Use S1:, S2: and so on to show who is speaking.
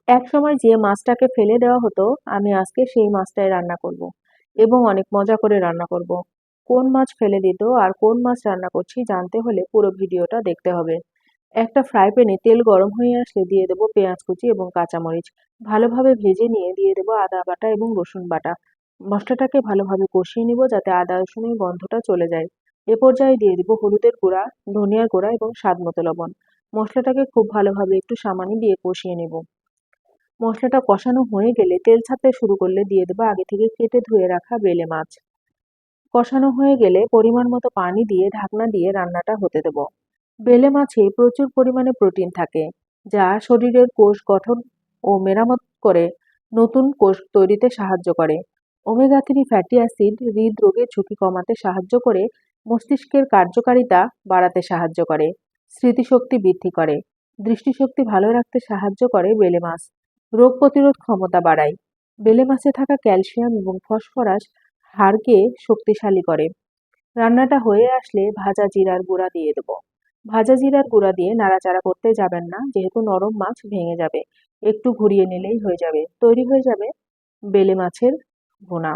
S1: একসময় যে মাছটাকে ফেলে দেওয়া হতো, আমি আজকে সেই মাছটাই রান্না করব এবং অনেক মজা করে রান্না করব। কোন মাছ ফেলে দিত আর কোন মাছ রান্না করছি জানতে হলে পুরো ভিডিওটা দেখতে হবে। একটা ফ্রাই প্যানে তেল গরম হয়ে আসলে দিয়ে দেবো পেঁয়াজ কুচি এবং কাঁচামরিচ। ভালোভাবে ভেজে নিয়ে দিয়ে দেবো আদা বাটা এবং রসুন বাটা। মশলাটাকে ভালোভাবে কষিয়ে নিব যাতে আদা রসুনের গন্ধটা চলে যায়। এ পর্যায়ে দিয়ে দিব হলুদের গুঁড়া, ধনিয়ার গুঁড়া এবং স্বাদ মতো লবণ। মশলাটাকে খুব ভালোভাবে একটু সামানি দিয়ে কষিয়ে নেব। মশলাটা কষানো হয়ে গেলে তেল ছাড়তে শুরু করলে দিয়ে দেবো আগে থেকে কেটে ধুয়ে রাখা বেলে মাছ। কষানো হয়ে গেলে পরিমাণ মতো পানি দিয়ে ঢাকনা দিয়ে রান্নাটা হতে দেব। বেলে মাছে প্রচুর পরিমাণে প্রোটিন থাকে, যা শরীরের কোষ গঠন ও মেরামত করে নতুন কোষ তৈরিতে সাহায্য করে। ওমেগা 3 ফ্যাটি অ্যাসিড হৃদরোগের ঝুঁকি কমাতে সাহায্য করে, মস্তিষ্কের কার্যকারিতা বাড়াতে সাহায্য করে, স্মৃতিশক্তি বৃদ্ধি করে, দৃষ্টিশক্তি ভালো রাখতে সাহায্য করে বেলে মাছ, রোগ প্রতিরোধ ক্ষমতা বাড়ায়। বেলে মাছে থাকা ক্যালসিয়াম এবং ফসফরাস হাড়কে শক্তিশালী করে। রান্নাটা হয়ে আসলে ভাজা জিরার গুঁড়া দিয়ে দেবো। ভাজা জিরার গুঁড়া দিয়ে নাড়াচাড়া করতে যাবেন না, যেহেতু নরম মাছ ভেঙে যাবে। একটু ঘুরিয়ে নিলেই হয়ে যাবে। তৈরি হয়ে যাবে বেলে মাছের ভুনা।